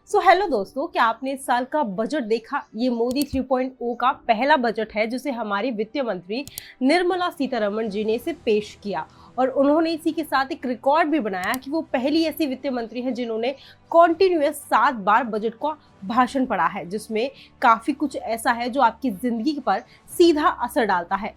So hello दोस्तों, क्या आपने इस साल का बजट देखा? ये मोदी 3.0 का पहला बजट है जिसे हमारी वित्त मंत्री निर्मला सीतारमण जी ने इसे पेश किया। और उन्होंने इसी के साथ एक रिकॉर्ड भी बनाया कि वो पहली ऐसी वित्त मंत्री हैं जिन्होंने कॉन्टिन्यूअस 7 बार बजट का भाषण पढ़ा है, जिसमें काफी कुछ ऐसा है जो आपकी जिंदगी पर सीधा असर डालता है।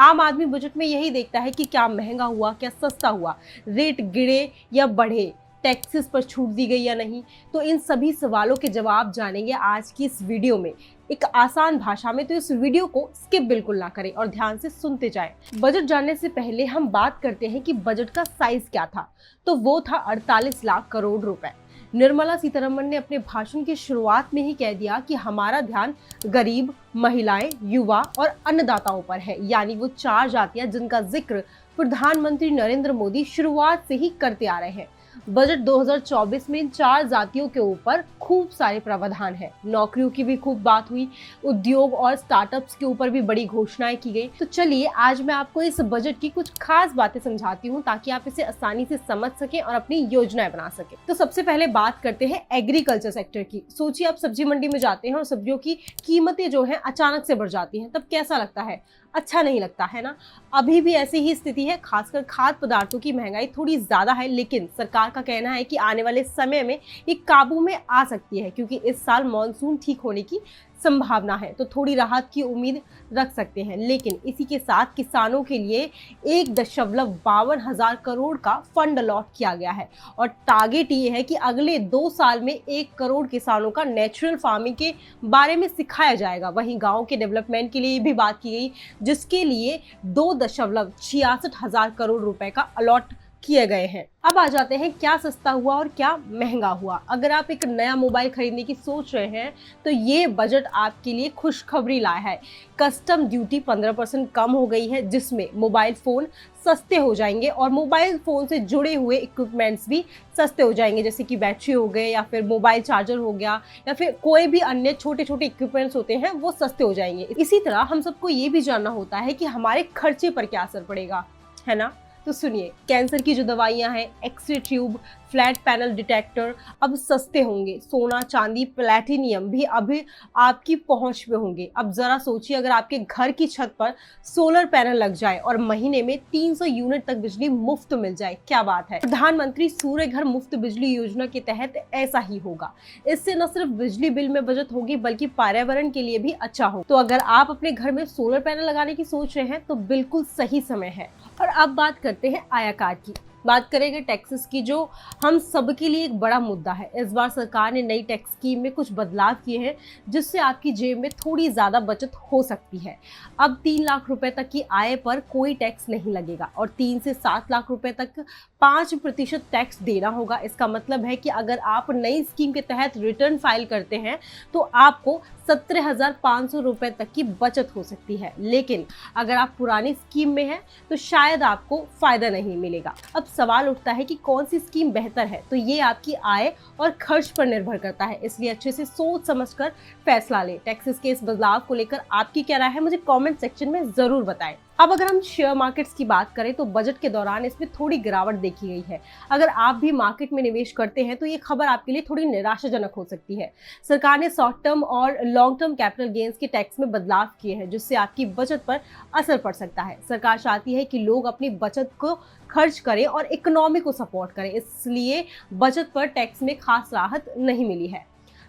आम आदमी बजट में यही देखता है कि क्या महंगा हुआ, क्या सस्ता हुआ, रेट गिरे या बढ़े, टैक्सेस पर छूट दी गई या नहीं। तो इन सभी सवालों के जवाब जानेंगे आज की इस वीडियो में, एक आसान भाषा में। तो इस वीडियो को स्किप बिल्कुल ना करें और ध्यान से सुनते जाएं। बजट जानने से पहले हम बात करते हैं कि बजट का साइज क्या था। तो वो था 48 लाख करोड़ रुपए। निर्मला सीतारमण ने अपने भाषण की शुरुआत में ही कह दिया कि हमारा ध्यान गरीब, महिलाएं, युवा और अन्नदाताओं पर है, यानी वो 4 जातियां जिनका जिक्र प्रधानमंत्री नरेंद्र मोदी शुरुआत से ही करते आ रहे हैं। बजट 2024 में इन 4 जातियों के ऊपर खूब सारे प्रावधान है। नौकरियों की भी खूब बात हुई, उद्योग और स्टार्टअप्स के ऊपर भी बड़ी घोषणाएं की गई। तो चलिए आज मैं आपको इस बजट की कुछ खास बातें समझाती हूँ ताकि आप इसे आसानी से समझ सकें और अपनी योजनाएं बना सकें। तो सबसे पहले बात करते हैं एग्रीकल्चर सेक्टर की। सोचिए आप सब्जी मंडी में जाते हैं और सब्जियों की कीमतें जो है अचानक से बढ़ जाती हैं, तब कैसा लगता है? अच्छा नहीं लगता है ना। अभी भी ऐसी ही स्थिति है, खासकर खाद्य पदार्थों की महंगाई थोड़ी ज्यादा है, लेकिन सरकार का कहना है कि आने वाले समय में ये काबू में आ सकती है क्योंकि इस साल मॉनसून ठीक होने की संभावना है। तो थोड़ी राहत की उम्मीद रख सकते हैं। लेकिन इसी के साथ किसानों के लिए 1,52 करोड़ का फंड अलॉट किया गया है और टारगेट ये है कि अगले 2 साल में 1 करोड़ किसानों का नेचुरल फार्मिंग के बारे में सिखाया जाएगा। वहीं गांव के डेवलपमेंट के लिए भी बात की गई, जिसके लिए 2,66 करोड़ रुपए का अलॉट किए गए हैं। अब आ जाते हैं क्या सस्ता हुआ और क्या महंगा हुआ। अगर आप एक नया मोबाइल खरीदने की सोच रहे हैं तो ये बजट आपके लिए खुशखबरी लाया है। कस्टम ड्यूटी 15% कम हो गई है, जिसमें मोबाइल फोन सस्ते हो जाएंगे और मोबाइल फोन से जुड़े हुए इक्विपमेंट्स भी सस्ते हो जाएंगे, जैसे कि बैटरी हो गए या फिर मोबाइल चार्जर हो गया या फिर कोई भी अन्य छोटे छोटे इक्विपमेंट्स होते हैं वो सस्ते हो जाएंगे। इसी तरह हम सबको ये भी जानना होता है कि हमारे खर्चे पर क्या असर पड़ेगा, है ना। तो सुनिए, कैंसर की जो दवाइयां हैं, X ray tube, flat panel detector अब सस्ते होंगे। सोना, चांदी, प्लैटिनियम भी अभी आपकी पहुंच में होंगे। अब जरा सोचिए, अगर आपके घर की छत पर सोलर पैनल लग जाए और महीने में 300 यूनिट तक बिजली मुफ्त मिल जाए, क्या बात है। प्रधानमंत्री सूर्य घर मुफ्त बिजली योजना के तहत ऐसा ही होगा। इससे न सिर्फ बिजली बिल में बचत होगी बल्कि पर्यावरण के लिए भी अच्छा हो। तो अगर आप अपने घर में सोलर पैनल लगाने की सोच रहे हैं तो बिल्कुल सही समय है। और अब बात करते हैं आयकर की। बात करेंगे टैक्सेस की, जो हम सबके लिए एक बड़ा मुद्दा है। इस बार सरकार ने नई टैक्स स्कीम में कुछ बदलाव किए हैं जिससे आपकी जेब में थोड़ी ज्यादा बचत हो सकती है। अब 3 लाख रुपए तक की आय पर कोई टैक्स नहीं लगेगा और 3 से 7 लाख रुपए तक 5% टैक्स देना होगा। इसका मतलब है कि अगर आप नई स्कीम के तहत रिटर्न फाइल करते हैं तो आपको 17,500 रुपए तक की बचत हो सकती है। लेकिन अगर आप पुरानी स्कीम में हैं तो शायद आपको फायदा नहीं मिलेगा। अब सवाल उठता है कि कौन सी स्कीम बेहतर है। तो ये आपकी आय और खर्च पर निर्भर करता है, इसलिए अच्छे से सोच समझकर फैसला लें। टैक्सेस के इस बदलाव को लेकर आपकी क्या राय है, मुझे कमेंट सेक्शन में जरूर बताएं। अब अगर हम शेयर मार्केट्स की बात करें तो बजट के दौरान इसमें थोड़ी गिरावट देखी गई है। अगर आप भी मार्केट में निवेश करते हैं तो ये खबर आपके लिए थोड़ी निराशाजनक हो सकती है। सरकार ने शॉर्ट टर्म और लॉन्ग टर्म कैपिटल गेन्स के टैक्स में बदलाव किए हैं, जिससे आपकी बचत पर असर पड़ सकता है। सरकार चाहती है कि लोग अपनी बचत को खर्च करें और इकोनॉमी को सपोर्ट करें, इसलिए बचत पर टैक्स में खास राहत नहीं मिली है।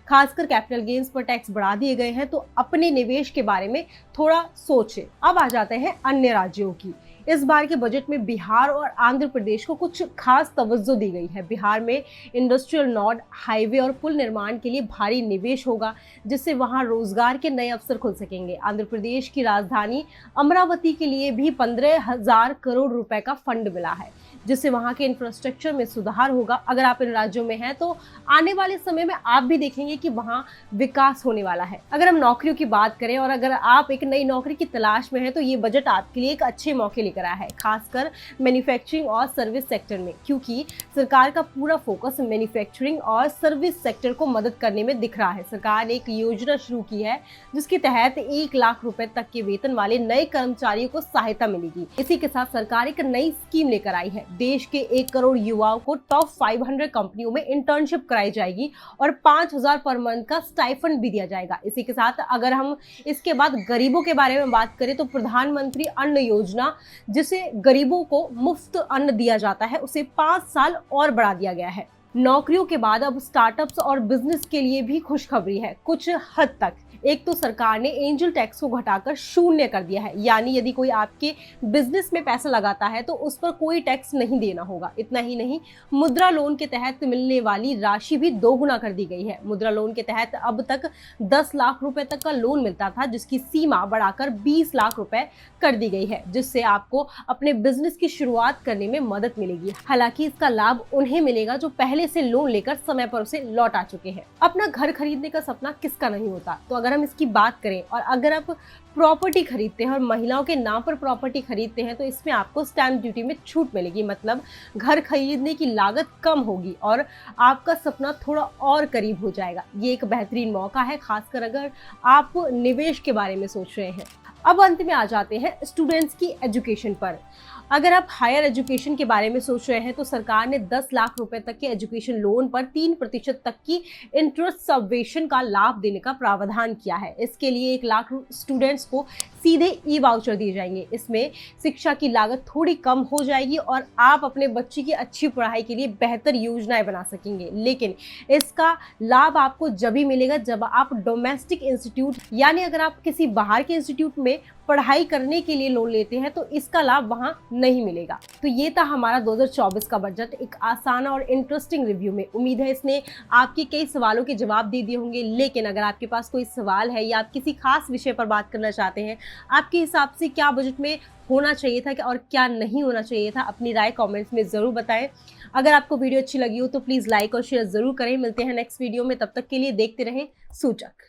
खासकर कैपिटल गेन्स पर टैक्स बढ़ा दिए गए हैं, तो अपने निवेश के बारे में थोड़ा सोचें। अब आ जाते हैं अन्य राज्यों की। इस बार के बजट में बिहार और आंध्र प्रदेश को कुछ खास तवज्जो दी गई है। बिहार में इंडस्ट्रियल नोड, हाईवे और पुल निर्माण के लिए भारी निवेश होगा, जिससे वहां रोजगार के नए अवसर खुल सकेंगे। आंध्र प्रदेश की राजधानी अमरावती के लिए भी 15,000 करोड़ रुपए का फंड मिला है, जिससे वहां के इंफ्रास्ट्रक्चर में सुधार होगा। अगर आप इन राज्यों में हैं तो आने वाले समय में आप भी देखेंगे कि वहां विकास होने वाला है। अगर हम नौकरियों की बात करें और अगर आप एक नई नौकरी की तलाश में हैं तो ये बजट आपके लिए एक अच्छे मौके लेकर लेकर आया है, खासकर मैन्युफैक्चरिंग और सर्विस सेक्टर में, क्योंकि सरकार का पूरा फोकस मैन्युफैक्चरिंग और सर्विस सेक्टर को मदद करने में दिख रहा है। सरकार ने एक योजना शुरू की है जिसके तहत 1 लाख रुपए तक के वेतन वाले नए कर्मचारियों को सहायता मिलेगी। इसी के साथ सरकार एक नई स्कीम लेकर आई है। देश के 1 करोड़ युवाओं को टॉप 500 कंपनियों में इंटर्नशिप कराई जाएगी और 5,000 पर मंथ का स्टाइफंड भी दिया जाएगा। इसी के साथ अगर हम इसके बाद गरीबों के बारे में बात करें तो प्रधानमंत्री अन्न योजना, जिसे गरीबों को मुफ्त अन्न दिया जाता है, उसे 5 साल और बढ़ा दिया गया है। नौकरियों के बाद अब स्टार्टअप्स और बिजनेस के लिए भी खुशखबरी है कुछ हद तक। एक तो सरकार ने एंजल टैक्स को घटाकर 0 कर दिया है, यानी यदि कोई आपके बिजनेस में पैसा लगाता है तो उस पर कोई टैक्स नहीं देना होगा। इतना ही नहीं, मुद्रा लोन के तहत मिलने वाली राशि भी 2 गुना कर दी गई है। मुद्रा लोन के तहत अब तक 10 लाख रुपए तक का लोन मिलता था, जिसकी सीमा बढ़ाकर 20 लाख रुपए कर दी गई है, जिससे आपको अपने बिजनेस की शुरुआत करने में मदद मिलेगी। हालांकि इसका लाभ उन्हें मिलेगा जो पहले से लोन लेकर समय पर उसे लौटा चुके हैं। अपना घर खरीदने का सपना किसका नहीं होता। तो अगर हम इसकी बात करें और अगर आप प्रॉपर्टी खरीदते हैं और महिलाओं के नाम पर प्रॉपर्टी खरीदते हैं तो इसमें आपको स्टैंप ड्यूटी में छूट मिलेगी। मतलब घर खरीदने की लागत कम होगी और आपका सपना थोड़ा और करीब हो जाएगा। ये एक बेहतरीन मौका है, खासकर अगर आप निवेश के बारे में सोच रहे हैं। अब अंत में आ जाते हैं स्टूडेंट्स की एजुकेशन पर। अगर आप हायर एजुकेशन के बारे में सोच रहे हैं तो सरकार ने 10 लाख रुपए तक के एजुकेशन लोन पर 3% तक की इंटरेस्ट सब्वेशन का लाभ देने का प्रावधान किया है। इसके लिए 1 लाख स्टूडेंट्स को सीधे ई वाउचर दिए जाएंगे। इसमें शिक्षा की लागत थोड़ी कम हो जाएगी और आप अपने बच्चे की अच्छी पढ़ाई के लिए बेहतर योजनाएं बना सकेंगे। लेकिन इसका लाभ आपको जब ही मिलेगा जब आप डोमेस्टिक इंस्टीट्यूट, यानी अगर आप किसी बाहर के इंस्टीट्यूट में पढ़ाई करने के लिए लोन लेते हैं तो इसका लाभ वहां नहीं मिलेगा। तो ये था हमारा 2024 का बजट, एक आसान और इंटरेस्टिंग रिव्यू में। उम्मीद है इसने आपके कई सवालों के जवाब दे दिए होंगे। लेकिन अगर आपके पास कोई सवाल है या आप किसी खास विषय पर बात करना चाहते हैं, आपके हिसाब से क्या बजट में होना चाहिए था और क्या नहीं होना चाहिए था, अपनी राय कमेंट्स में ज़रूर बताएं। अगर आपको वीडियो अच्छी लगी हो तो प्लीज़ लाइक और शेयर ज़रूर करें। मिलते हैं नेक्स्ट वीडियो में, तब तक के लिए देखते रहें सूचक।